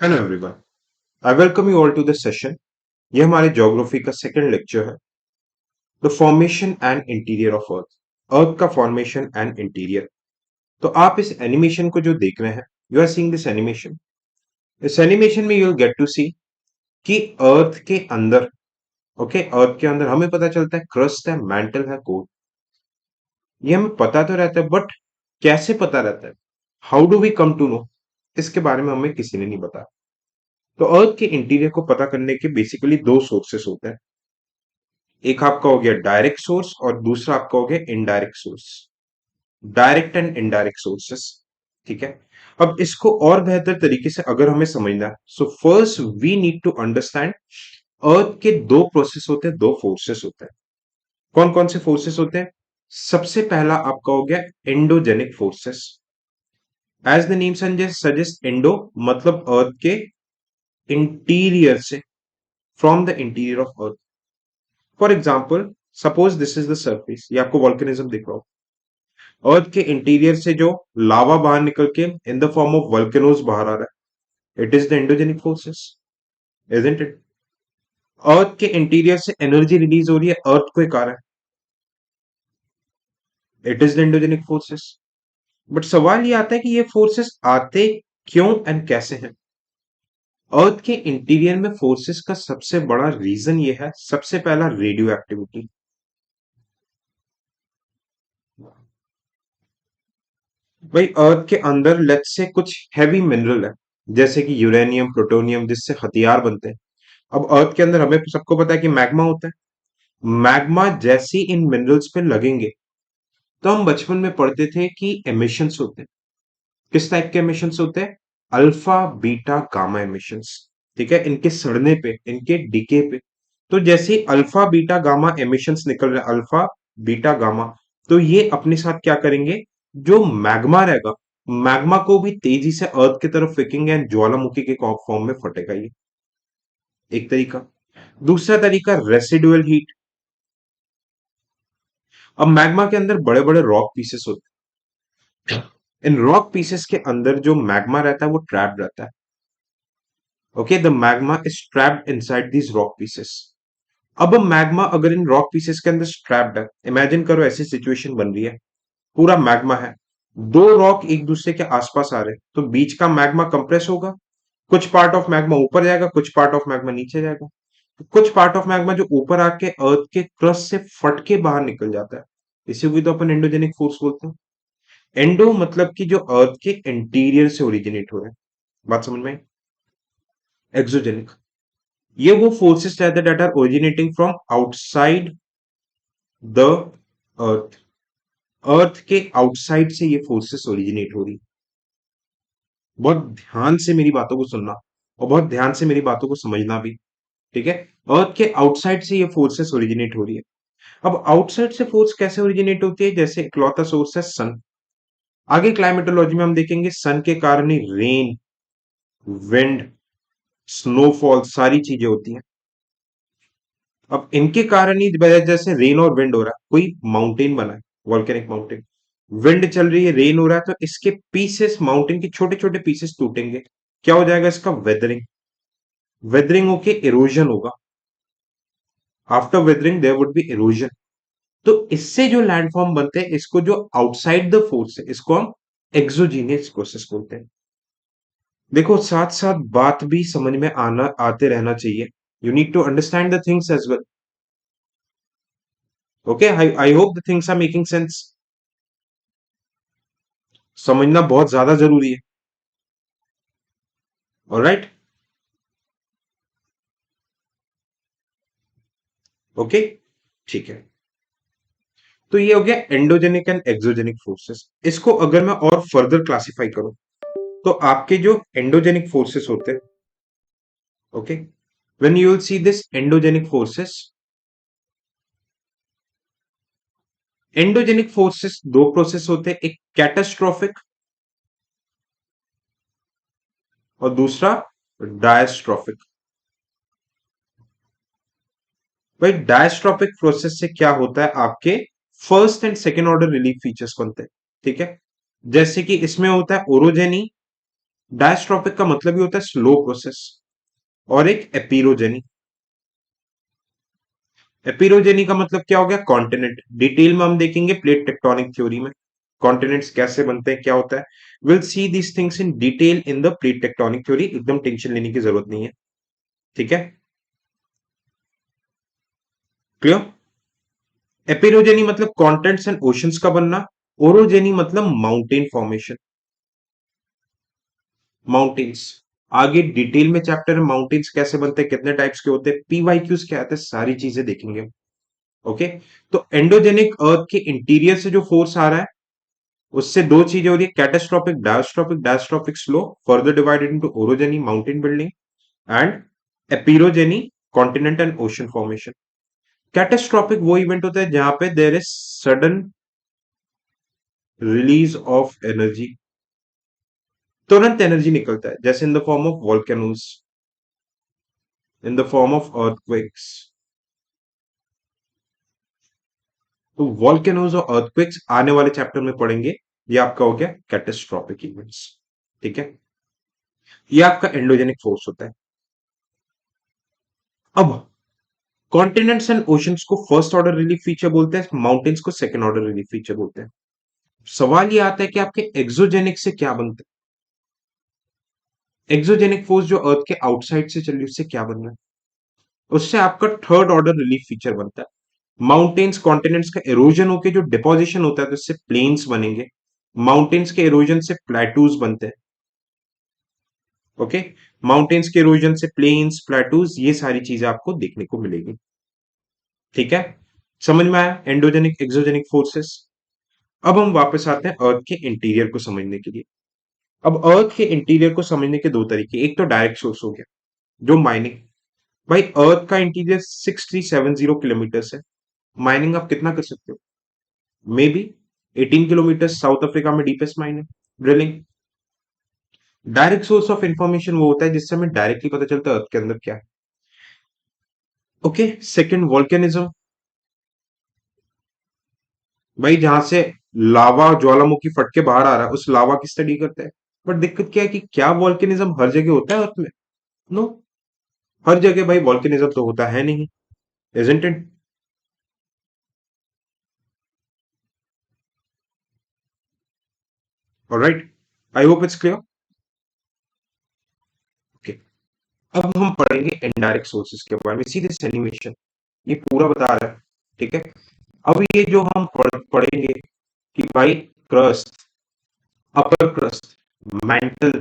Hello everyone, I welcome you all to this session. ये हमारे geography का second lecture है, the formation and interior of earth. Earth का formation and interior. तो आप इस एनिमेशन को जो देख रहे हैं, you are seeing this animation. इस एनिमेशन में you will get to see कि अर्थ के अंदर, ओके, अर्थ के अंदर हमें पता चलता है क्रस्ट है, मैंटल है, कोर। ये हमें पता तो रहता है, बट कैसे पता रहता है, how do we come to know, इसके बारे में हमें किसी ने नहीं बताया। तो अर्थ के इंटीरियर को पता करने के बेसिकली दो सोर्सेस होते हैं। एक आपका हो गया डायरेक्ट सोर्स और दूसरा आपका हो गया indirect source. Direct and indirect sources, ठीक है। अब इसको और बेहतर तरीके से अगर हमें समझना है, so first we need to understand earth के दो प्रोसेस होते हैं, दो फोर्सेस होते हैं। कौन कौन से फोर्सेस होते हैं? सबसे पहला आपका हो गया endogenic forces. As the name suggest, endo मतलब अर्थ के इंटीरियर से, from the interior of earth. For example, suppose this is the surface, ये आपको वॉल्केनिज्म दिख रहा हो। अर्थ के इंटीरियर से जो लावा बाहर निकल के in the form of volcanoes बाहर आ रहा है, it is the endogenic forces, isn't it? Earth के इंटीरियर से एनर्जी रिलीज हो रही है, अर्थ को आ रहा है, it is the endogenic forces. But सवाल ये आता है कि ये फोर्सेस आते क्यों एंड कैसे हैं? अर्थ के इंटीरियर में फोर्सेस का सबसे बड़ा रीजन ये है, सबसे पहला रेडियो एक्टिविटी। भाई अर्थ के अंदर लेट्स से कुछ हैवी मिनरल है, जैसे कि यूरेनियम, प्लूटोनियम, जिससे हथियार बनते हैं। अब अर्थ के अंदर हमें सबको पता है कि मैग्मा होता है। मैग्मा जैसे ही इन मिनरल्स पे लगेंगे, तो हम बचपन में पढ़ते थे कि एमिशंस होते हैं। किस टाइप के एमिशंस होते हैं? अल्फा बीटा गामा एमिशंस, ठीक है, इनके सड़ने पे, इनके डिके पे। तो जैसे ही अल्फा बीटा गामा एमिशंस निकल रहे हैं, अल्फा बीटा गामा, तो ये अपने साथ क्या करेंगे? जो मैग्मा रहेगा, मैग्मा को भी तेजी से अर्थ की तरफ फेंकेंगे एंड ज्वालामुखी के फॉर्म में फटेगा ये। एक तरीका। दूसरा तरीका रेसिडुअल हीट। अब मैग्मा के अंदर बड़े बड़े रॉक पीसेस होते हैं। इन रॉक पीसेस के अंदर जो मैग्मा रहता है वो ट्रैप्ड रहता है। Okay, the magma is trapped inside these rock pieces. अब मैग्मा अगर इन रॉक पीसेस के अंदर ट्रैप्ड है, इमेजिन करो ऐसी सिचुएशन बन रही है, पूरा मैग्मा है, दो रॉक एक दूसरे के आसपास आ रहे हैं, तो बीच का मैग्मा कंप्रेस होगा, कुछ पार्ट ऑफ मैग्मा ऊपर जाएगा, कुछ पार्ट ऑफ मैग्मा नीचे जाएगा। तो कुछ पार्ट ऑफ मैग्मा जो ऊपर आके अर्थ के क्रस्ट से फट के बाहर निकल जाता है, इसे भी तो अपन एंडोजेनिक फोर्स बोलते हैं। एंडो मतलब कि जो अर्थ के इंटीरियर से ओरिजिनेट हो रहे हैं। बात समझ में? एक्सोजेनिक, ये वो फोर्सेस रहते हैं that are originating from outside the earth. Earth के आउटसाइड से ये फोर्सेस ओरिजिनेट हो रही। बहुत ध्यान से मेरी बातों को सुनना और बहुत ध्यान से मेरी बातों को समझना भी, ठीक है। अर्थ के आउटसाइड से ये फोर्सेस ओरिजिनेट हो रही है। अब आउटसाइड से फोर्स कैसे ओरिजिनेट होती है? जैसे इकलौता सोर्स है सन। आगे क्लाइमेटोलॉजी में हम देखेंगे सन के कारण ही रेन, विंड, स्नोफॉल सारी चीजें होती हैं। अब इनके कारण ही जैसे रेन और विंड हो रहा है, कोई माउंटेन बना है, वॉल्केनिक माउंटेन, विंड चल रही है, रेन हो रहा है, तो इसके पीसेस, माउंटेन के छोटे छोटे पीसेस टूटेंगे। क्या हो जाएगा इसका? वेदरिंग। वेदरिंग होके इरोजन होगा। After weathering there would be erosion. तो इससे जो लैंडफॉर्म बनते हैं, इसको जो आउटसाइड द फोर्स है, इसको हम एक्सोजीनियस प्रोसेस बोलते हैं। देखो साथ साथ बात भी समझ में आना आते रहना चाहिए। You need to understand the things as well. Okay, I hope the things are making sense. समझना बहुत ज्यादा जरूरी है। ऑलराइट, ओके, ठीक है। तो ये हो गया एंडोजेनिक एंड एक्सोजेनिक फोर्सेस। इसको अगर मैं और फर्दर क्लासिफाई करूं, तो आपके जो एंडोजेनिक फोर्सेस होते हैं, okay, when you will see this endogenic forces, endogenic forces दो प्रोसेस होते हैं, एक कैटास्ट्रोफिक और दूसरा डायस्ट्रोफिक। भाई डायस्ट्रोफिक प्रोसेस से क्या होता है, आपके first and second order relief features बनते हैं, ठीक है। जैसे कि इसमें होता है ओरोजेनी, डायस्ट्रॉपिक का मतलब ही होता है स्लो प्रोसेस। और एक एपिरोजेनी। एपिरोजेनी का मतलब क्या हो गया? कॉन्टिनेंट। डिटेल में हम देखेंगे प्लेट टेक्टोनिक थ्योरी में कॉन्टिनेंट्स कैसे बनते हैं, क्या होता है। Will see these things in detail in the plate tectonic theory, एकदम टेंशन लेने की जरूरत नहीं है। ठीक है, क्लियर। एपिरोजेनी मतलब कॉन्टिनेंट्स एंड ओशंस का बनना। ओरोजेनी मतलब माउंटेन फॉर्मेशन, माउंटेन्स। आगे डिटेल में चैप्टर में माउंटेन्स कैसे बनते हैं, कितने टाइप्स के होते हैं, पीवाईक्यूज क्या आते हैं, सारी चीजें देखेंगे। ओके। तो एंडोजेनिक अर्थ के इंटीरियर से जो फोर्स आ रहा है उससे दो चीजें हो रही है, catastrophic diastrophic. Diastrophic slow further divided into orogeny mountain building and epeirogeny continent and ocean formation. Catastrophic वो इवेंट होता है जहां पे there is sudden release of energy, तुरंत एनर्जी निकलता है, जैसे in the form of volcanoes, in the form of earthquakes. तो वॉल्केनोज और अर्थक्वेक्स आने वाले चैप्टर में पढ़ेंगे। ये आपका हो गया कैटास्ट्रोफिक इवेंट्स। ठीक है, ये आपका एंडोजेनिक फोर्स होता है। अब कॉन्टिनेंट्स एंड ओशंस को फर्स्ट ऑर्डर रिलीफ फीचर बोलते हैं, माउंटेन्स को सेकंड ऑर्डर रिलीफ फीचर बोलते हैं। सवाल ये आता है कि आपके एक्सोजेनिक से क्या बनता है? एक्सोजेनिक फोर्स जो अर्थ के आउटसाइड से चल रही है उससे क्या बन रहा है? उससे आपका थर्ड ऑर्डर रिलीफ फीचर बनता है। माउंटेन्स कॉन्टिनेंट्स का एरोजन होकर जो डिपोजिशन होता है तो इससे प्लेन्स बनेंगे। माउंटेन्स के एरोजन से प्लेटूज बनते हैं। ओके, माउंटेन्स के एरोजन से प्लेन्स प्लेटूज, ये सारी चीजें आपको देखने को मिलेगी। ठीक है, समझ में आया एंडोजेनिक एक्सोजेनिक फोर्सेस। अब हम वापस आते हैं अर्थ के इंटीरियर को समझने के लिए। अब अर्थ के इंटीरियर को समझने के दो तरीके, एक तो डायरेक्ट सोर्स हो गया जो माइनिंग। भाई अर्थ का इंटीरियर 6370 किलोमीटर है। माइनिंग आप कितना कर सकते हो? May be 18 kilometre. South Africa में डीपेस्ट माइन है, drilling. Direct source of information वो होता है जिससे हमें डायरेक्टली पता चलता है अर्थ के अंदर क्या है। Okay, second volcanism. भाई जहां से लावा ज्वालामुखी फट के बाहर आ रहा है उस लावा की स्टडी करते हैं। बट दिक्कत क्या है कि क्या वॉल्केनिज्म हर जगह होता है अर्थ में? नो, हर जगह भाई वॉल्केनिज्म तो होता है नहीं, isn't it? Alright, I hope it's clear. Okay, अब हम पढ़ेंगे इनडायरेक्ट सोर्सेज के बारे में, सीधे एनिमेशन ये पूरा बता रहा है। ठीक है, अब ये जो हम पढ़ेंगे कि भाई क्रस्ट, अपर क्रस्ट, मेंटल,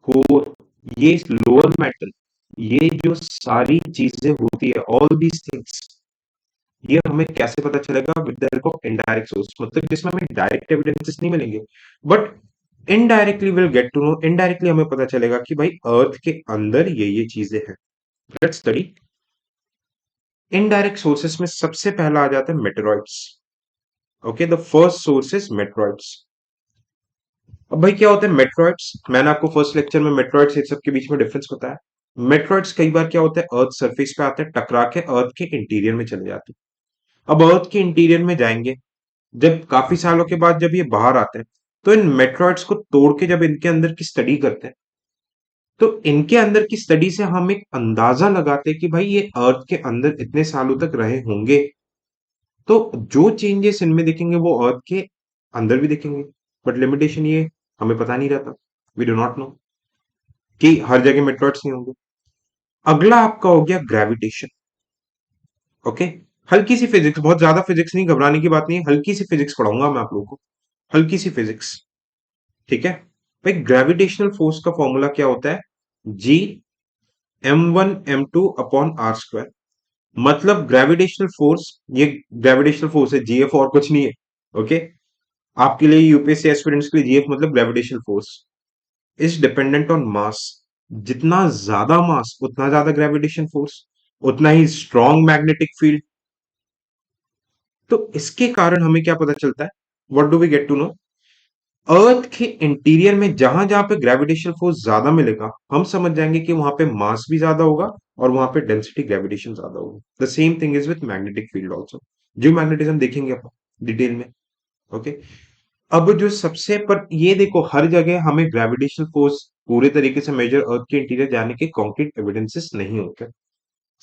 कोर, ये लोअर मेटल, ये जो सारी चीजें होती है, ऑल दीज थिंग्स, ये हमें कैसे पता चलेगा? With the help of indirect source, मतलब जिसमें हमें डायरेक्ट एविडेंसेस नहीं मिलेंगे but indirectly will get to know, indirectly हमें पता चलेगा कि भाई अर्थ के अंदर ये चीजें हैं। लेट्स स्टडी इनडायरेक्ट सोर्सेस में। सबसे पहला आ जाता है meteoroids. Okay, the first source is meteoroids. अब भाई क्या होता है मेट्रॉइड्स? मैंने आपको फर्स्ट लेक्चर में मेट्रॉइड्स इन सब के बीच में डिफरेंस बताया। मेट्रॉइड्स कई बार क्या होता है अर्थ सरफेस पे आते हैं, टकरा के अर्थ के इंटीरियर में चले जाते हैं। अब अर्थ के इंटीरियर में जाएंगे, जब काफी सालों के बाद जब ये बाहर आते हैं तो इन मेट्रॉइड्स को तोड़ के जब इनके अंदर की स्टडी करते हैं तो इनके अंदर की स्टडी से हम एक अंदाजा लगाते हैं कि भाई ये अर्थ के अंदर इतने सालों तक रहे होंगे, तो जो चेंजेस इनमें दिखेंगे वो अर्थ के अंदर भी दिखेंगे। बट लिमिटेशन ये हमें पता नहीं रहता, वी डू नॉट नो कि हर जगह मेट्रॉइड्स नहीं होंगे। अगला आपका हो गया ग्रेविटेशन। ओके, हल्की सी फिजिक्स, बहुत ज्यादा फिजिक्स नहीं, घबराने की बात नहीं है, हल्की सी फिजिक्स पढ़ाऊंगा मैं आप लोगों को, हल्की सी फिजिक्स। ठीक है भाई, ग्रेविटेशनल फोर्स का फॉर्मूला क्या होता है? जी m1 m2 upon r square. मतलब ग्रेविटेशनल फोर्स, ये ग्रेविटेशनल फोर्स है, जीएफ और कुछ नहीं है। ओके, आपके लिए यूपीएससी एस्पिरेंट्स के लिए जीएफ मतलब gravitational force is dependent on मास। जितना ज्यादा मास उतना ज्यादा ग्रेविटेशन फोर्स, उतना ही स्ट्रॉन्ग मैग्नेटिक फील्ड। तो इसके कारण हमें क्या पता चलता है? What do we get to know? Earth के इंटीरियर में जहां जहां पे ग्रेविटेशन फोर्स ज्यादा मिलेगा हम समझ जाएंगे कि वहां पे मास भी ज्यादा होगा और वहां पे डेंसिटी ग्रेविटेशन ज्यादा होगा। The same thing is with magnetic field also. Geo magnetism देखेंगे अपन डिटेल में। ओके, अब जो सबसे पर ये देखो, हर जगह हमें ग्रेविटेशनल फोर्स पूरे तरीके से मेजर अर्थ के इंटीरियर जाने के कॉन्क्रीट एविडेंसेस नहीं होते।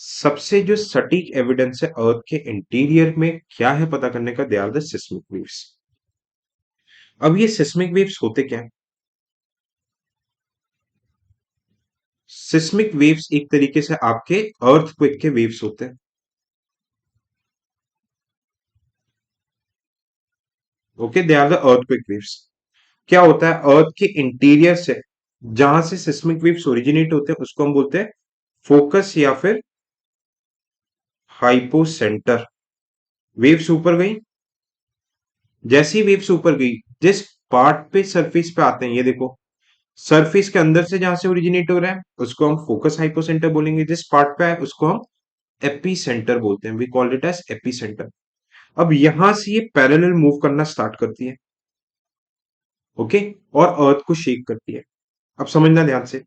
सबसे जो सटीक एविडेंस है अर्थ के इंटीरियर में क्या है पता करने का, they are the seismic waves. अब ये सिस्मिक वेव्स होते क्या है? सिस्मिक वेव्स एक तरीके से आपके अर्थक्वेक के वेव्स होते हैं। Okay, they are the earthquake waves. क्या होता है, अर्थ के इंटीरियर से जहां से सिस्मिक वेव्स ओरिजिनेट होते हैं उसको हम बोलते हैं फोकस या फिर हाइपोसेंटर। वेव्स ऊपर गई, जैसी वेव्स ऊपर गई जिस पार्ट पे सरफेस पे आते हैं, ये देखो सरफेस के अंदर से जहां से ओरिजिनेट हो रहा है उसको हम फोकस हाइपोसेंटर बोलेंगे, जिस पार्ट पे आए उसको हम एपी सेंटर बोलते हैं, we call it as epicentre. अब यहां से ये पैरेलल मूव करना स्टार्ट करती है, ओके, और अर्थ को शेक करती है। अब समझना ध्यान से,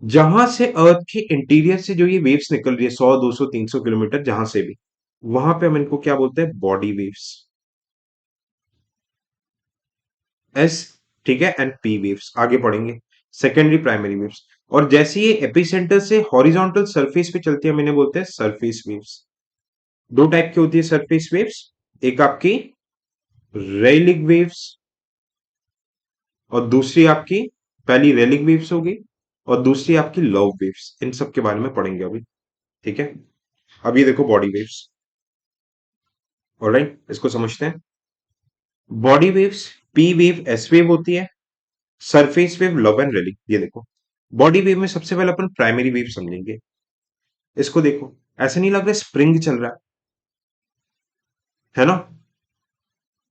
जहां से अर्थ के इंटीरियर से जो ये वेव्स निकल रही है 100 200 300 किलोमीटर जहां से भी, वहां पे हम इनको क्या बोलते हैं, बॉडी वेव्स, एस, ठीक है, एंड पी वेव्स आगे पढ़ेंगे, सेकेंडरी प्राइमरी वेव्स। और जैसे ये एपिसेंटर से हॉरिजॉन्टल सरफेस पे चलती है हम इन्हें बोलते हैं सरफेस वेव्स। दो टाइप की होती है सरफेस वेव्स, एक आपकी रेलिक वेव्स और दूसरी आपकी, पहली रेलिक वेव्स होगी और दूसरी आपकी लव वेव्स। इन सब के बारे में पढ़ेंगे अभी, ठीक है। अब ये देखो बॉडी वेव्स, ऑलराइट, इसको समझते हैं। Body waves, P wave S wave होती है, surface wave love and relic. ये देखो बॉडी वेव में सबसे पहले अपन प्राइमरी वेव समझेंगे। इसको देखो, ऐसा नहीं लग रहा स्प्रिंग चल रहा है ना?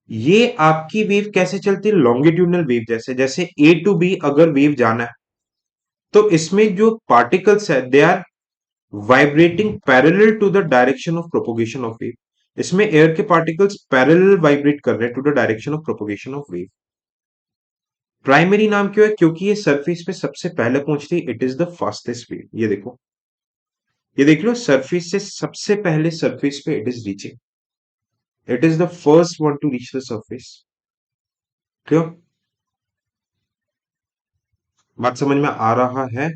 ये आपकी वेव कैसे चलती है, लॉन्गिट्यूडनल वेव जैसे, जैसे ए टू बी अगर वेव जाना है तो इसमें जो पार्टिकल्स है they are vibrating parallel to the direction of propagation of wave. इसमें एयर के पार्टिकल्स पैरेलल वाइब्रेट कर रहे हैं to the direction of propagation of wave. Primary नाम क्यों है, क्योंकि ये सरफेस पे सबसे पहले पहुंचती है, it is the fastest wave. ये देखो, ये देख लो सरफेस से सबसे पहले सरफेस पे it is reaching, it is the first one two reach the surface. क्यों, बात समझ में आ रहा है?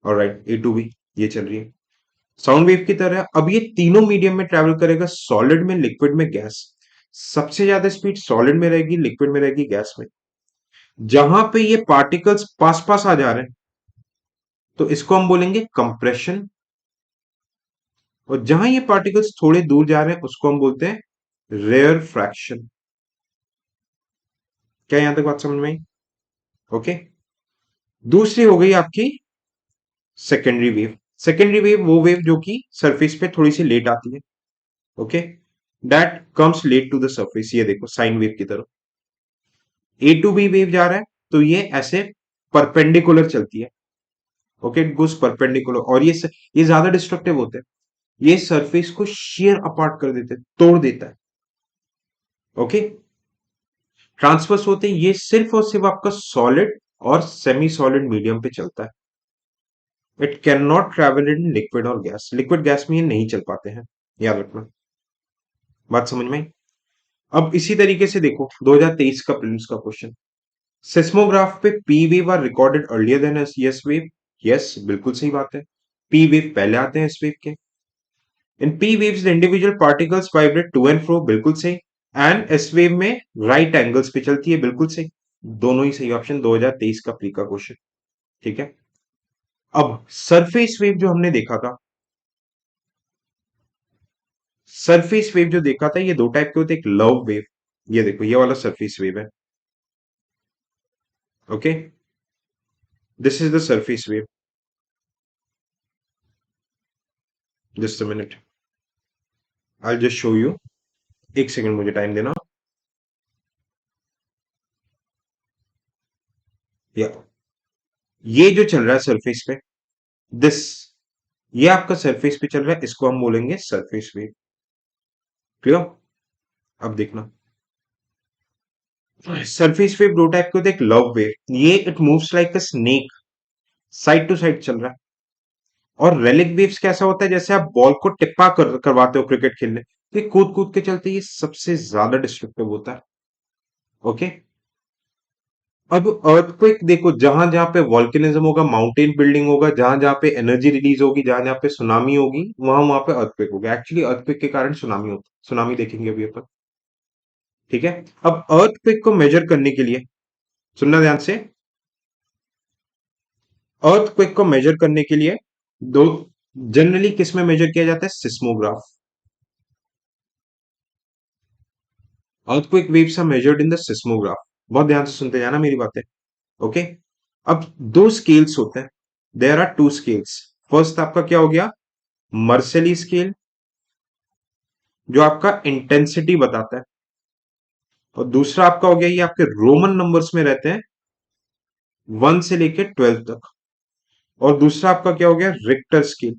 ऑलराइट, ए टू बी ये चल रही है साउंड वेव की तरह। अब ये तीनों मीडियम में ट्रेवल करेगा, सॉलिड में, लिक्विड में, गैस। सबसे ज्यादा स्पीड सॉलिड में रहेगी, लिक्विड में रहेगी, गैस में। जहां पे ये पार्टिकल्स पास पास आ जा रहे हैं तो इसको हम बोलेंगे कंप्रेशन, और जहां ये पार्टिकल्स थोड़े दूर जा रहे हैं उसको हम बोलते हैं रेयर फ्रैक्शन। क्या यहां तक बात समझ में आई? ओके। दूसरी हो गई आपकी सेकेंडरी वेव। सेकेंडरी वेव वो वेव जो कि सरफेस पे थोड़ी सी लेट आती है, okay, that comes late to the surface. ये देखो साइन वेव की तरह ए टू बी वेव जा रहा है तो ये ऐसे परपेंडिकुलर चलती है, ओके, इट गोस परपेंडिकुलर। और ये ज्यादा डिस्ट्रक्टिव होते हैं, ये सरफेस को शेयर अपार्ट कर देते हैं, तोड़ देता है, ओके। ट्रांसवर्स होते हैं, ये सिर्फ और सिर्फ आपका सॉलिड और सेमी सॉलिड मीडियम पे चलता है। It can not travel in liquid और गैस, लिक्विड गैस में ये नहीं चल पाते हैं, याद रखना। बात समझ में आई? अब इसी तरीके से देखो 2023 का प्रीलिम्स का क्वेश्चन, सिस्मोग्राफ पे P wave are recorded earlier than S wave. Yes, बिल्कुल सही बात है, पी वेव पहले आते हैं एस वेव के। In P waves the individual particles vibrate to and fro, बिल्कुल सही। एंड एस वेव में राइट एंगल्स पे चलती है, बिल्कुल सही। दोनों ही सही ऑप्शन, 2023 का प्री का क्वेश्चन, ठीक है। अब सरफेस वेव जो हमने देखा था, सरफेस वेव जो देखा था, ये दो टाइप के होते हैं, एक लव वेव, ये देखो ये वाला सरफेस वेव है, okay, this is the surface wave. Just a minute, I just show you, एक सेकंड मुझे टाइम देना। या ये जो चल रहा है सरफेस पे, दिस, ये आपका सरफेस पे चल रहा है, इसको हम बोलेंगे सरफेस वेव। क्लियर? अब देखना, सरफेस वेव दो टाइप के होते हैं, एक लव वेव, ये it moves like a snake, side to side चल रहा है। और रेलिक वेव्स कैसा होता है, जैसे आप बॉल को टिप्पा करवाते हो क्रिकेट खेलने, ये कूद कूद के चलते, ये सबसे ज्यादा डिस्ट्रक्टिव होता है। ओके। अब अर्थक्वेक देखो, जहां जहां पे वॉल्केनिज्म होगा, माउंटेन बिल्डिंग होगा, जहां जहां पे एनर्जी रिलीज होगी, जहां जहां पे सुनामी होगी, वहां वहां पे अर्थक्वेक होगा। एक्चुअली अर्थक्वेक के कारण सुनामी होती है, सुनामी देखेंगे अभी अपन। ठीक है। अब अर्थक्वेक को मेजर करने के लिए, सुनना ध्यान से, अर्थक्वेक को मेजर करने के लिए दो, जनरली किस में मेजर किया जाता है? Seismograph. Earthquake waves are measured in the seismograph. बहुत ध्यान से सुनते जाना मेरी बातें। ओके। अब दो स्केल्स होते हैं, there are two scales. First आपका क्या हो गया? मर्सेली स्केल, जो आपका इंटेंसिटी बताता है। और दूसरा आपका हो गया, ये आपके रोमन नंबर्स में रहते हैं, 1 से लेके 12 तक। और दूसरा आपका क्या हो गया? Richter scale.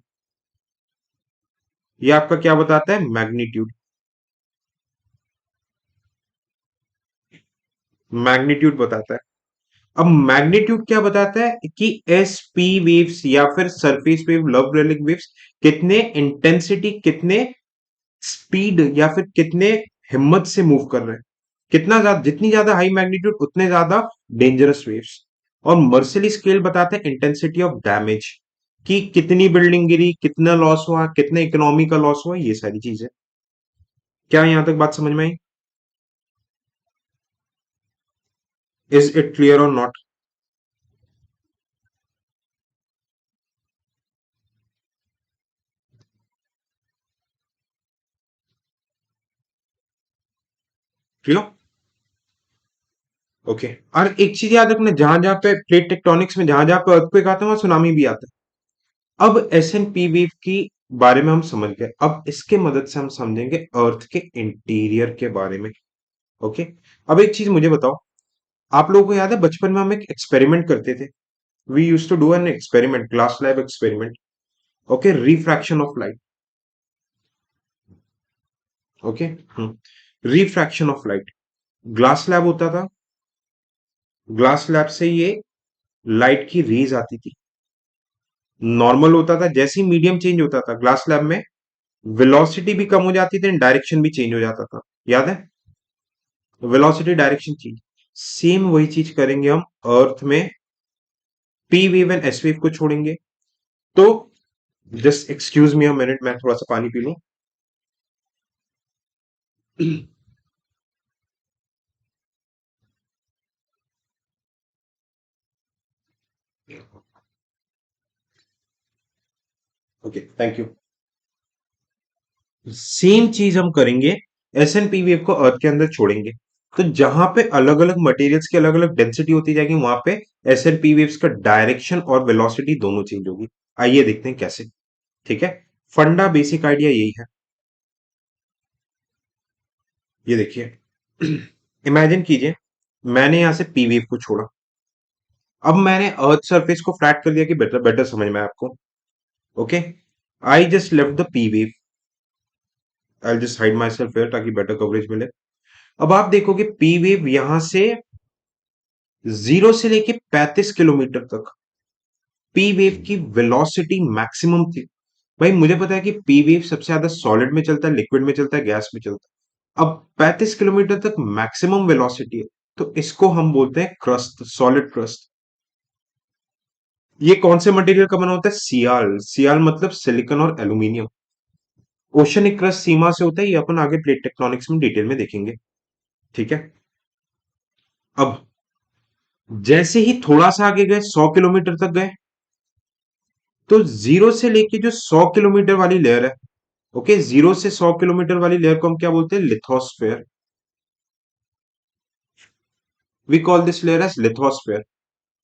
ये आपका क्या बताता है? मैग्नीट्यूड। मैग्नीट्यूड बताता है। अब मैग्नीट्यूड क्या बताता है कि एस पी वेव्स या फिर surface wave, love relic waves कितने इंटेंसिटी, कितने स्पीड या फिर कितने हिम्मत से मूव कर रहे हैं। कितना ज्यादा, जितनी ज्यादा हाई मैग्नीट्यूड उतने ज्यादा डेंजरस वेव्स। और मर्सिली स्केल बताते हैं इंटेंसिटी ऑफ डैमेज, कि कितनी बिल्डिंग गिरी, कितना लॉस हुआ, कितने इकोनॉमी का लॉस हुआ, ये सारी चीजें। क्या यहां तक बात समझ में आई? इज इट क्लियर और नॉट? क्लियर? ओके। और एक चीज याद रखना, जहां जहां पे प्लेट टेक्टोनिक्स में जहां जहां पे अर्थक्वेक आता है वहां सुनामी भी आता है। अब एस एन पी वेव की बारे में हम समझ गए, अब इसके मदद से हम समझेंगे अर्थ के इंटीरियर के बारे में। ओके। अब एक चीज मुझे बताओ, आप लोगों को याद है बचपन में हम एक एक्सपेरिमेंट करते थे? We use to do an experiment, glass lab experiment. Okay, refraction of light. Okay. Refraction of light, glass lab होता था। ग्लास लैब से ये लाइट की रेज आती थी। नॉर्मल होता था, जैसे ही मीडियम चेंज होता था ग्लास लैब में, वेलोसिटी भी कम हो जाती थी, डायरेक्शन भी चेंज हो जाता था। याद है? Velocity, direction change. सेम वही चीज करेंगे हम अर्थ में, P wave and S wave को छोड़ेंगे। तो just excuse me a minute, मैं थोड़ा सा पानी पी लूं। Okay, thank you. सेम चीज हम करेंगे, एस एन पी वेव को अर्थ के अंदर छोड़ेंगे। तो जहां पे अलग अलग मटेरियल्स की अलग अलग डेंसिटी होती जाएगी, वहां पे एस एन पी वेव्स का डायरेक्शन और वेलोसिटी दोनों चेंज होगी। आइए देखते हैं कैसे। ठीक है। फंडा बेसिक आइडिया यही है। ये देखिए, इमेजिन कीजिए, मैंने यहां से पी वेव को छोड़ा। अब मैंने अर्थ सरफेस को फ्लैट कर दिया कि बेटर बेटर समझ में आए आपको। Okay. I just left the P wave. I just hide my self here ताकि बेटर कवरेज मिले। अब आप देखोगे पी वेव यहां से 0 से लेके 35 किलोमीटर तक पी वेव की वेलोसिटी मैक्सिमम थी। भाई मुझे पता है कि पी वेव सबसे ज्यादा सॉलिड में चलता है, लिक्विड में चलता है, गैस में चलता है। अब 35 किलोमीटर तक मैक्सिमम वेलोसिटी है, तो इसको हम बोलते हैं क्रस्ट, सॉलिड क्रस्ट। ये कौन से मटेरियल का बना होता है? सियाल। सियाल मतलब सिलिकॉन और एल्यूमिनियम। ओशनिक क्रस्ट सीमा से होता है, ये अपन आगे प्लेट टेक्टोनिक्स में डिटेल में देखेंगे। ठीक है। अब जैसे ही थोड़ा सा आगे गए, 100 किलोमीटर तक गए, तो 0 से लेके जो 100 किलोमीटर वाली लेयर है, ओके, 0 से 100 किलोमीटर वाली लेयर को हम क्या बोलते हैं? Lithosphere. We call this layer as lithosphere.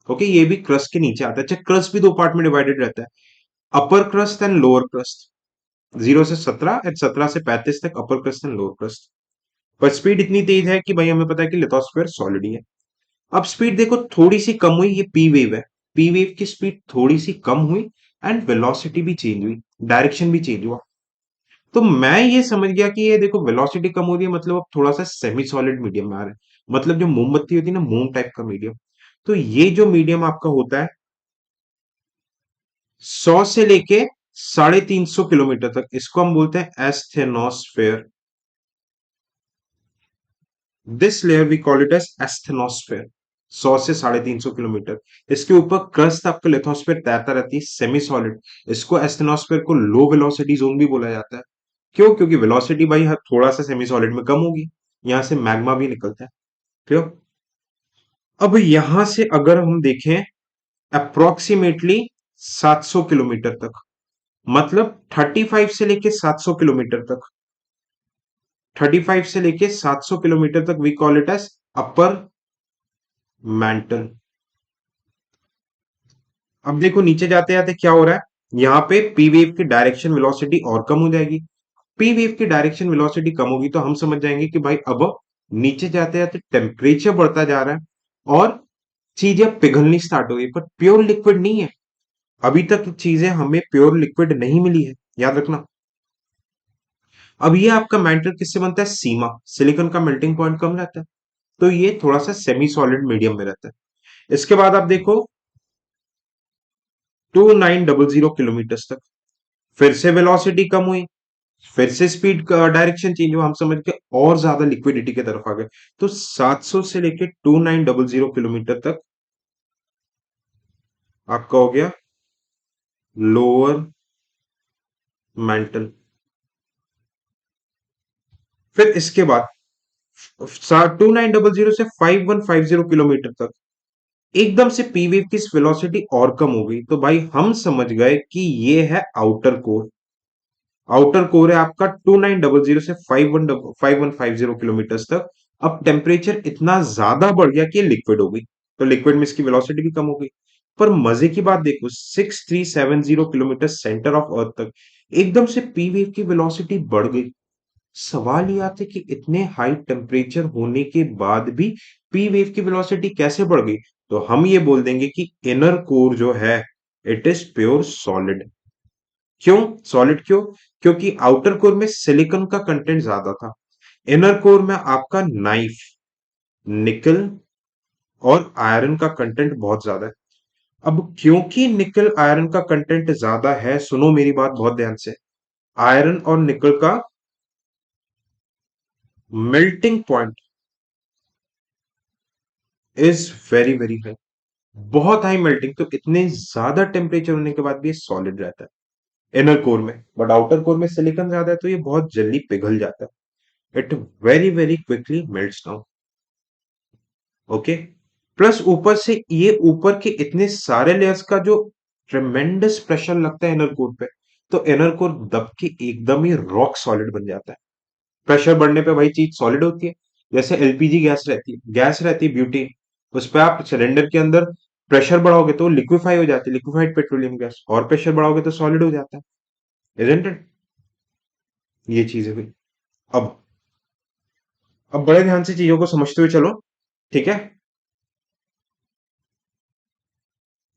Okay, ये भी क्रस्ट के नीचे आता है। अच्छा, क्रस्ट भी दो पार्ट में डिवाइडेड रहता है, अपर क्रस्ट एंड लोअर क्रस्ट। 0 से 17 एंड 17 से 35 तक अपर क्रस्ट एंड लोअर क्रस्ट। पर स्पीड इतनी तेज है कि भाई हमें पता है कि लिथोस्फेयर सॉलिड ही है। अब स्पीड देखो थोड़ी सी कम हुई, ये पी वेव है। पी वेव की स्पीड थोड़ी सी कम हुई एंड वेलोसिटी भी चेंज हुई, डायरेक्शन भी चेंज हुआ। तो मैं ये समझ गया कि ये देखो वेलोसिटी कम हो रही है, मतलब अब थोड़ा सा सेमी सॉलिड मीडियम में आ रहा है। मतलब जो मोमबत्ती होती है ना, मोम टाइप का मीडियम। तो ये जो मीडियम आपका होता है 100 से लेके 350 किलोमीटर तक, इसको हम बोलते हैं asthenosphere. This layer we call it as asthenosphere. 100 से 350 किलोमीटर इसके ऊपर क्रस्ट आपका लिथोस्फेयर तैरता रहती है, सेमी सॉलिड। इसको एस्थेनोस्फेयर को लो वेलोसिटी जोन भी बोला जाता है। क्यों? क्योंकि वेलोसिटी भाई थोड़ा सा सेमी सॉलिड में कम होगी, यहां से मैग्मा भी निकलता है। क्यों? अब यहां से अगर हम देखें अप्रोक्सीमेटली 700 किलोमीटर तक, मतलब 35 से लेके 700 किलोमीटर तक, 35 से लेके 700 किलोमीटर तक we call it as upper mantle. अब देखो नीचे जाते जाते क्या हो रहा है, यहाँ पे पी वेव की डायरेक्शन वेलोसिटी और कम हो जाएगी। पी वेव की डायरेक्शन वेलोसिटी कम होगी तो हम समझ जाएंगे कि भाई अब नीचे जाते जाते टेम्परेचर बढ़ता जा रहा है और चीजें पिघलनी स्टार्ट हो गई, पर प्योर लिक्विड नहीं है। अभी तक चीजें हमें प्योर लिक्विड नहीं मिली है, याद रखना। अब ये आपका मेंटल किससे बनता है? सीमा। सिलिकॉन का मेल्टिंग पॉइंट कम रहता है, तो ये थोड़ा सा सेमी सॉलिड मीडियम में रहता है। इसके बाद आप देखो 2900 किलोमीटर तक फिर से वेलोसिटी कम हुई, फिर से स्पीड का डायरेक्शन चेंज हुआ, हम समझ के और ज्यादा लिक्विडिटी की तरफ आ गए। तो 700 से लेके 2900 किलोमीटर तक आपका हो गया लोअर मेंटल। फिर इसके बाद 2900 से 5150 किलोमीटर तक एकदम से पी वेव की वेलोसिटी और कम हो गई, तो भाई हम समझ गए कि ये है आउटर कोर। आउटर कोर है आपका 2900 से 5150 किलोमीटर तक। अब टेम्परेचर इतना ज्यादा बढ़ गया कि लिक्विड हो गई, तो लिक्विड में इसकी वेलोसिटी भी कम हो गई। पर मजे की बात देखो, 6370 किलोमीटर सेंटर ऑफ अर्थ तक एकदम से पी वेव की वेलोसिटी बढ़ गई। सवाल ये आता है कि इतने हाई टेम्परेचर होने के बाद भी पी वेव की वेलोसिटी कैसे बढ़ गई? तो हम ये बोल देंगे कि इनर कोर जो है इट इज प्योर सॉलिड। क्यों सॉलिड? क्यों? क्योंकि आउटर कोर में सिलिकॉन का कंटेंट ज्यादा था, इनर कोर में आपका नाइफ, निकल और आयरन का कंटेंट बहुत ज्यादा है। अब क्योंकि निकल आयरन का कंटेंट ज्यादा है, सुनो मेरी बात बहुत ध्यान से, आयरन और निकल का melting point is very very high, बहुत हाई मेल्टिंग। तो इतने ज्यादा टेम्परेचर होने के बाद भी ये सॉलिड रहता है इनर कोर में, बट आउटर कोर में सिलिकॉन ज्यादा है तो ये बहुत जल्दी पिघल जाता है। It very very quickly melts down. Okay. Plus ऊपर से ये ऊपर के इतने सारे लेयर्स का जो ट्रेमेंडस प्रेशर लगता है इनर कोर पे, तो इनर कोर दब के एकदम ही रॉक सॉलिड बन जाता है। प्रेशर बढ़ने पे वही चीज सॉलिड होती है। जैसे एलपीजी गैस रहती है ब्यूटेन, उस पर आप सिलेंडर के अंदर प्रेशर बढ़ाओगे तो लिक्विफाई हो जाती है, लिक्विफाइड पेट्रोलियम गैस, और प्रेशर बढ़ाओगे तो सॉलिड हो जाता है, इजंट इट? ये चीज है भाई। अब अब बड़े ध्यान से चीजों को समझते हुए चलो, ठीक है?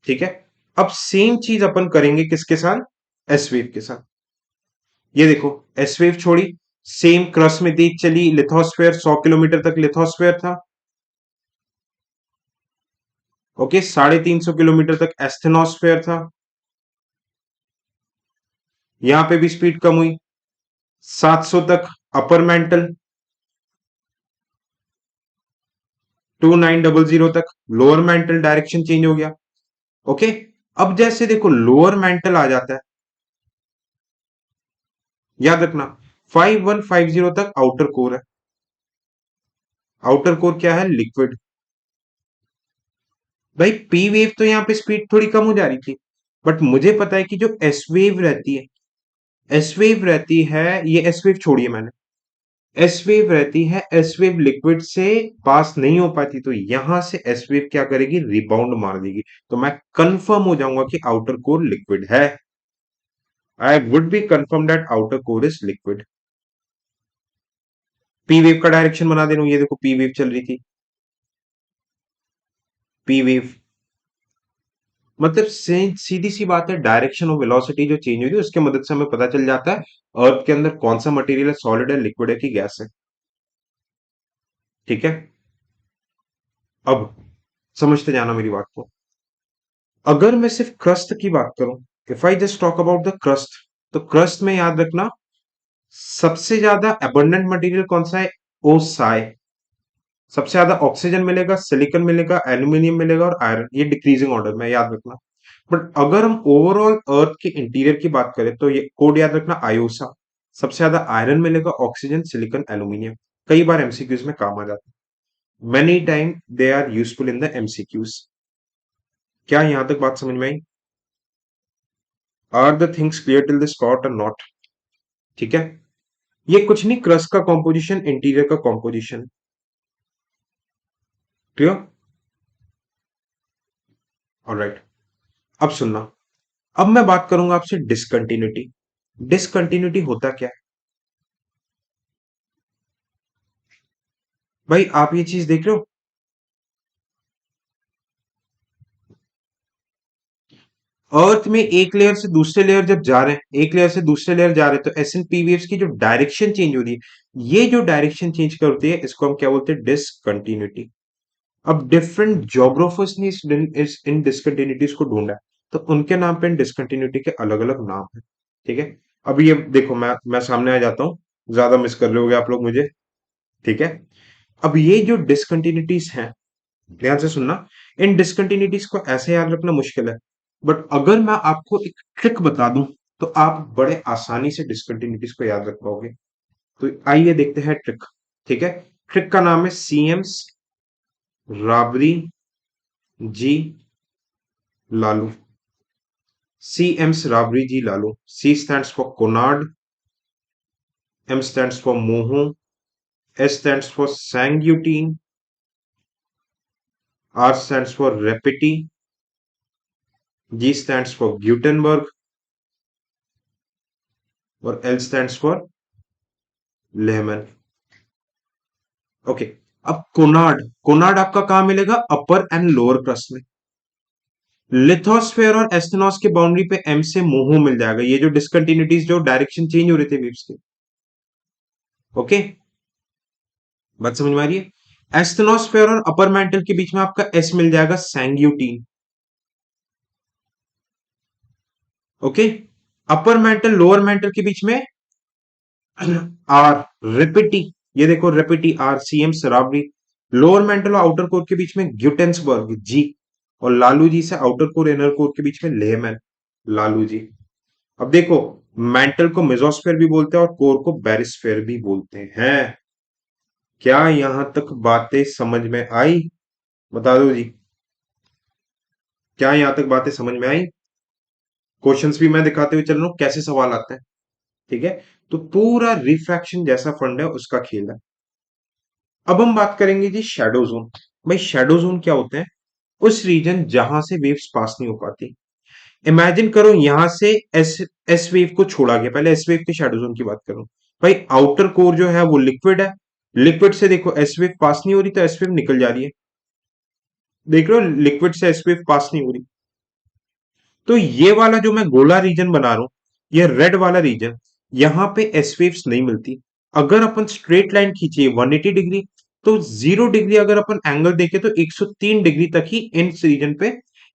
ठीक है। अब सेम चीज अपन करेंगे किसके साथ? एस वेव के साथ। ये देखो, एस वेव छोड़ी, सेम क्रस्ट में देख चली लिथोस्फेयर, 100 किलोमीटर तक लिथोस्फेयर था। ओके, 350 किलोमीटर तक एस्थेनोस्फेयर था। यहां पे भी स्पीड कम हुई, 700 तक अपर मेंटल, 2900 तक लोअर मेंटल, डायरेक्शन चेंज हो गया। ओके। अब जैसे देखो लोअर मेंटल आ जाता है, याद रखना 5150 तक आउटर कोर है। आउटर कोर क्या है? लिक्विड। भाई पी वेव तो यहाँ पे स्पीड थोड़ी कम हो जा रही थी, बट मुझे पता है कि जो एस वेव रहती है, एस वेव रहती है, ये एस वेव छोड़िए मैंने, एस वेव रहती है, एस वेव लिक्विड से पास नहीं हो पाती, तो यहां से एस वेव क्या करेगी? रिबाउंड मार देगी। तो मैं कंफर्म हो जाऊंगा कि आउटर कोर लिक्विड है। I would be confirm that outer core is liquid. P wave का डायरेक्शन बना दे रहा हूं, ये देखो पी वेव चल रही थी, पी वेव मतलब सीधी सी बात है, डायरेक्शन और वेलोसिटी जो चेंज हुई थी उसके मदद से हमें पता चल जाता है अर्थ के अंदर कौन सा मटेरियल है, सॉलिड है, लिक्विड है कि गैस है। ठीक है। अब समझते जाना मेरी बात को। अगर मैं सिर्फ क्रस्ट की बात करूं, if I just talk about the crust, तो क्रस्ट में याद रखना सबसे ज्यादा अबंडेंट मटेरियल कौन सा है? ओसाई। सबसे ज्यादा ऑक्सीजन मिलेगा, सिलिकॉन मिलेगा, एल्यूमिनियम मिलेगा और आयरन, ये डिक्रीजिंग ऑर्डर में, याद रखना। बट अगर हम ओवरऑल अर्थ के इंटीरियर की बात करें तो ये कोड याद रखना, आयोसा। सबसे ज्यादा आयरन मिलेगा, ऑक्सीजन, सिलिकॉन, एल्यूमिनियम। कई बार एमसीक्यूज में काम आ जाता है, many time they are useful in the MCQs. क्या यहां तक बात समझ में आई? Are the things clear till this part और नॉट? ठीक है, ये कुछ नहीं, क्रस्ट का कॉम्पोजिशन, इंटीरियर का कॉम्पोजिशन। क्लियर? ऑलराइट, अब सुनना। अब मैं बात करूंगा आपसे डिसकंटिन्यूटी। डिसकंटिन्यूटी होता क्या है? भाई आप ये चीज देख रहे हो, अर्थ में एक लेयर से दूसरे लेयर जब जा रहे हैं, एक लेयर से दूसरे लेयर जा रहे हैं, तो एस एंड पी वेव्स की जो डायरेक्शन चेंज हो रही है, ये जो डायरेक्शन चेंज करती है, इसको हम क्या बोलते हैं? डिसकंटिन्यूटी। अब डिफरेंट जोग्राफर्स ने इन डिसकंटिन्यूटीज को ढूंढा है, तो उनके नाम पे इन डिसकंटिन्यूटी के अलग अलग नाम है। ठीक है, अब ये देखो, मैं सामने आ जाता हूं, ज्यादा मिस कर रहे होगे आप लोग मुझे। ठीक है, अब ये जो डिसकंटिन्यूटीज हैं, ध्यान से सुनना, इन डिसकंटिन्यूटीज को ऐसे याद रखना मुश्किल है, बट अगर मैं आपको एक ट्रिक बता दूं तो आप बड़े आसानी से डिसकंटिन्यूटीज को याद रख पाओगे। तो आइए देखते हैं ट्रिक। ठीक है, ट्रिक का नाम है CMS Rabri ji Lalu. CMS Rabri ji Lalu. C stands for Conrad, M stands for Moho, S stands for Sanguitin, R stands for Repetti, G stands for Gutenberg और L stands for Lehmann. Okay, अब कोनार्ड, कोनार्ड आपका कहां मिलेगा? अपर एंड लोअर क्रस्ट में। Lithosphere और asthenos के boundary पे M से मोहो मिल जाएगा, ये जो डिसकंटिन्यूटीज जो डायरेक्शन चेंज हो रहे थे वेव्स के। ओके, बात समझ में आ रही है? एस्टेनोस्फेयर और अपर मैंटल के बीच में आपका एस मिल जाएगा, Sanguitin. Okay, upper mantle lower mantle के बीच में आर, रेपिटी। ये देखो रेपिटी, आर, सीएम सराबरी। लोअर मेंटल और आउटर कोर के बीच में ग्यूटेंसबर्ग, जी। और लालू जी से आउटर कोर इनर कोर के बीच में लेहमैन, लालू जी। अब देखो, मेंटल को मेसोस्फेयर भी बोलते हैं और कोर को बैरिस्फेयर भी बोलते हैं। क्या यहां तक बातें समझ में आई? बता दो जी, क्या यहां तक बातें समझ में आई? क्वेश्चंस भी मैं दिखाते हुए चल रहा हूं कैसे सवाल आते हैं। ठीक है, तो पूरा रिफ्रैक्शन जैसा फंड है उसका खेल है। अब हम बात करेंगे जी शैडो जोन। भाई शैडो जोन क्या होते हैं? उस रीजन जहां से वेव्स पास नहीं हो पाती। इमेजिन करो यहां से एस एस वेव को छोड़ा गया, पहले एस वेव के शैडो जोन की बात करूं। भाई आउटर कोर जो है वो लिक्विड है, लिक्विड से देखो एस वेव पास नहीं हो रही तो एस वेव निकल जा रही है। देख रहे हो, लिक्विड से एस वेव पास नहीं हो रही। तो ये वाला जो मैं गोला रीजन बना रहा हूं, ये रेड वाला रीजन, यहां पे एस वेव्स नहीं मिलती। अगर अपन स्ट्रेट लाइन खींचे 180 डिग्री, तो 0 डिग्री अगर अपन एंगल देखे तो 103 डिग्री तक ही इन रीजन पे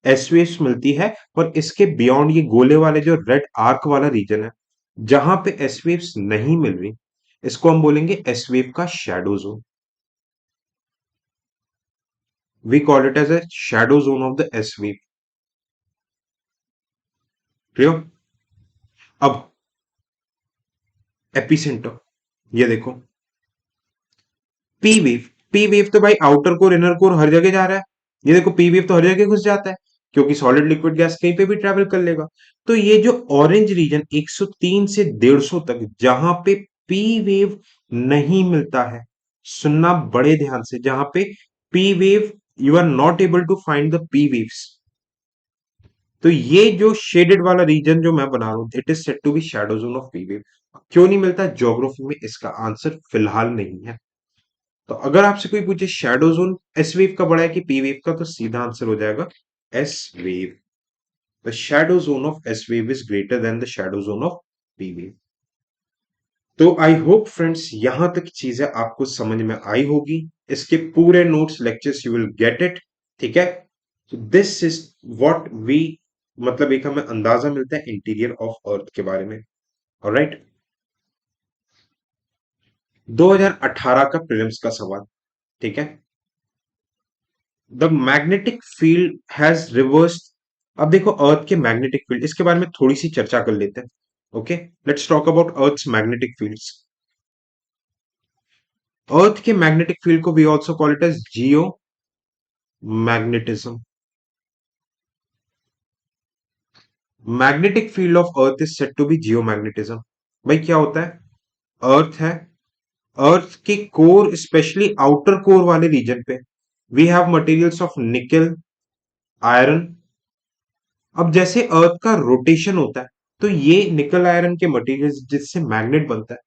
एस वेव्स मिलती है। और इसके बियॉन्ड ये गोले वाले जो रेड आर्क वाला रीजन है, जहां पे एस वेव्स नहीं मिल रही, इसको हम बोलेंगे एस वेव का shadow zone. We call it as a shadow zone of the S wave. Clear? अब एपिसेंटर, ये देखो, पी वेव। पी वेव तो भाई आउटर कोर इनर कोर हर जगह जा रहा है। ये देखो पी वेव तो हर जगह घुस जाता है, क्योंकि सॉलिड लिक्विड गैस कहीं पे भी ट्रेवल कर लेगा। तो ये जो ऑरेंज रीजन 103 से 150 तक, जहां पे पी वेव नहीं मिलता है, सुनना बड़े ध्यान से, जहां पे P wave, you are not able to find the P waves, तो ये जो शेडेड वाला रीजन जो मैं बना रहा हूं, it is said to be shadow zone of P wave. क्यों नहीं मिलता ज्योग्राफी में, इसका आंसर फिलहाल नहीं है। तो अगर आपसे कोई पूछे शैडो जोन एस वेव का बड़ा है कि पी वेव का, तो सीधा आंसर हो जाएगा S wave. The shadow zone of S wave is greater than the shadow zone of P wave. तो आई होप फ्रेंड्स यहां तक चीजें आपको समझ में आई होगी। इसके पूरे notes lectures you will get it. ठीक है, तो दिस इज व्हाट वी, मतलब एक हमें अंदाजा मिलता है इंटीरियर ऑफ अर्थ के बारे में। ऑलराइट, 2018 का प्रीलिम्स का सवाल। ठीक है, the magnetic field has reversed. अब देखो अर्थ के मैग्नेटिक फील्ड, इसके बारे में थोड़ी सी चर्चा कर लेते हैं। Okay, let's talk about earth's magnetic fields. Earth के मैग्नेटिक फील्ड को we also call it as geo magnetism. Magnetic field of earth is said to be geomagnetism. भाई क्या होता है? अर्थ है, अर्थ के कोर स्पेशली आउटर कोर वाले region पे we have materials of nickel, iron. अब जैसे अर्थ का रोटेशन होता है, तो ये निकल आयरन के मटेरियल्स जिससे मैग्नेट बनता है,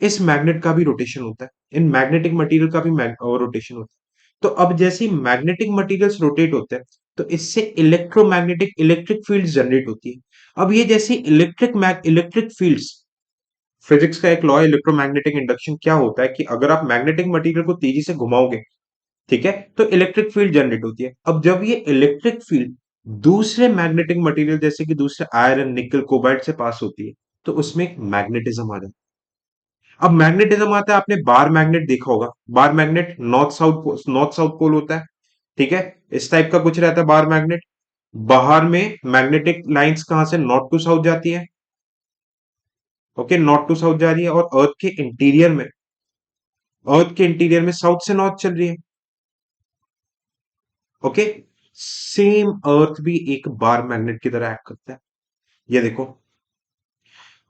इस मैग्नेट का भी रोटेशन होता है, इन मैग्नेटिक मटेरियल का भी रोटेशन होता है। तो अब जैसे मैग्नेटिक मटेरियल्स रोटेट होते हैं, तो इससे इलेक्ट्रोमैग्नेटिक इलेक्ट्रिक फील्ड जनरेट होती है। अब ये जैसे इलेक्ट्रिक फील्ड्स, फिजिक्स का एक लॉ है इलेक्ट्रोमैग्नेटिक इंडक्शन, क्या होता है कि अगर आप मैग्नेटिक मटेरियल को तेजी से घुमाओगे, ठीक है, तो इलेक्ट्रिक फील्ड जनरेट होती है। अब जब ये इलेक्ट्रिक फील्ड दूसरे मैग्नेटिक मटेरियल जैसे कि दूसरे आयरन, निकल, कोबाल्ट से पास होती है, तो उसमें एक मैग्नेटिज्म आ जाता है। अब मैग्नेटिज्म आता है, आपने बार मैग्नेट देखा होगा। Bar magnet north south pole होता है, ठीक है, इस टाइप का कुछ रहता है बार मैग्नेट। बाहर में मैग्नेटिक लाइंस कहां से नॉर्थ टू साउथ जाती है, ओके, नॉर्थ टू साउथ जा रही है, और अर्थ के इंटीरियर में साउथ से नॉर्थ चल रही है। ओके, सेम अर्थ भी एक बार मैग्नेट की तरह एक्ट करता है। ये देखो,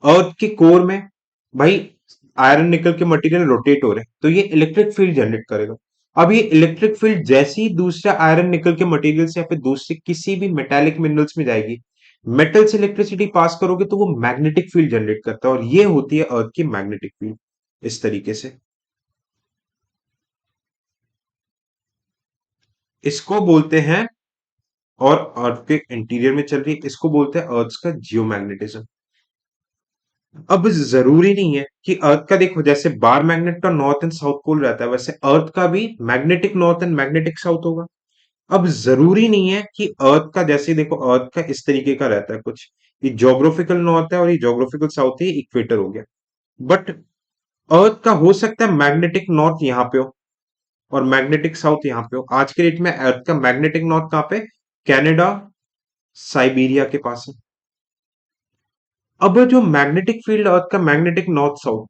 अर्थ के कोर में भाई आयरन निकल के मटेरियल रोटेट हो रहे हैं, तो ये इलेक्ट्रिक फील्ड जनरेट करेगा। अब ये इलेक्ट्रिक फील्ड जैसे ही दूसरे आयरन निकल के मटेरियल से या फिर दूसरे किसी भी मेटालिक मिनरल्स में जाएगी, मेटल से इलेक्ट्रिसिटी पास करोगे तो वो मैग्नेटिक फील्ड जनरेट करता है, और ये होती है अर्थ की मैग्नेटिक फील्ड। इस तरीके से इसको बोलते हैं, और अर्थ के इंटीरियर में चल रही है, इसको बोलते हैं अर्थ का जियोमैग्नेटिज्म। अब जरूरी नहीं है कि अर्थ का, देखो जैसे बार मैग्नेट का नॉर्थ एंड साउथ पोल रहता है, वैसे अर्थ का भी magnetic north and magnetic south होगा। अब जरूरी नहीं है कि अर्थ का, जैसे देखो अर्थ का इस तरीके का रहता है कुछ, ये ज्योग्राफिकल नॉर्थ है और ये ज्योग्राफिकल साउथ है, इक्वेटर हो गया। बट अर्थ का हो सकता है मैग्नेटिक नॉर्थ यहाँ पे हो और मैग्नेटिक साउथ यहाँ पे हो। आज के डेट में अर्थ का मैग्नेटिक नॉर्थ कहाँ पे? कनाडा, साइबेरिया के पास है। अब जो मैग्नेटिक फील्ड अर्थ का मैग्नेटिक नॉर्थ साउथ,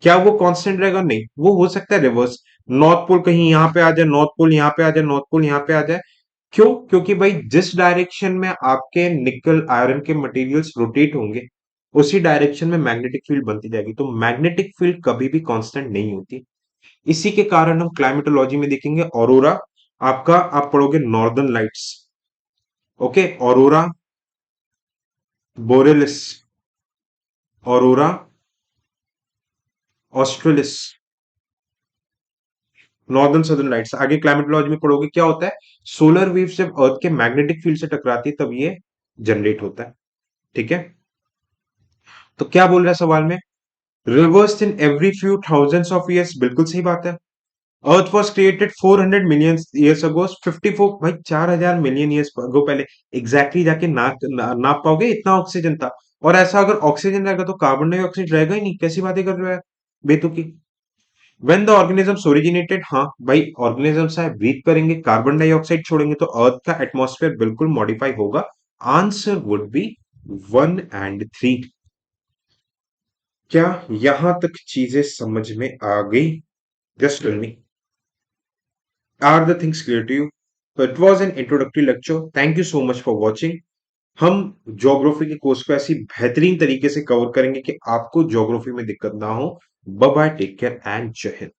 क्या वो कांस्टेंट रहेगा? नहीं, वो हो सकता है रिवर्स। नॉर्थ पोल कहीं यहाँ पे आ जाए, नॉर्थ पोल यहाँ पे आ जाए, नॉर्थ पोल यहाँ पे आ जाए। क्यों? क्योंकि भाई जिस डायरेक्शन में आपके निकल आयरन के मटेरियल्स रोटेट होंगे, उसी डायरेक्शन में मैग्नेटिक फील्ड बनती जाएगी। तो मैग्नेटिक फील्ड कभी भी कांस्टेंट नहीं होती। इसी के कारण हम क्लाइमेटोलॉजी में देखेंगे ऑरोरा, आपका आप पढ़ोगे northern lights. Okay, aurora borealis, aurora australis, northern southern lights. आगे क्लाइमेटोलॉजी में पढ़ोगे क्या होता है, सोलर वेव जब अर्थ के मैग्नेटिक फील्ड से टकराती है तब ये जनरेट होता है। ठीक है, तो क्या बोल रहा है सवाल में? Reverse in every few thousands of years, बिल्कुल सही बात है। अर्थ was created 400 million years ago, 54, भाई 4000 मिलियन ईयर्स अगो पहले। एग्जैक्टली जाके नाप पाओगे? इतना ऑक्सीजन था। और ऐसा अगर ऑक्सीजन रहेगा तो कार्बन डाइऑक्साइड रहेगा ही नहीं, कैसी बातें कर रहे हो बेतुकी। व्हेन द ऑर्गेनिजम्स ओरिजिनेटेड, हाँ भाई ऑर्गेनिजम्स आए, ब्रीथ करेंगे, कार्बन डाइऑक्साइड छोड़ेंगे, तो अर्थ का एटमॉस्फेयर बिल्कुल मॉडिफाई होगा। Answer would be 1 and 3। क्या यहां तक चीजें समझ में आ गई? Just tell me, are the things clear to you? तो it was an introductory lecture, thank you so much for watching. हम ज्योग्राफी के कोर्स को ऐसी बेहतरीन तरीके से कवर करेंगे कि आपको ज्योग्राफी में दिक्कत ना हो। Bye bye, take care and जय हिंद।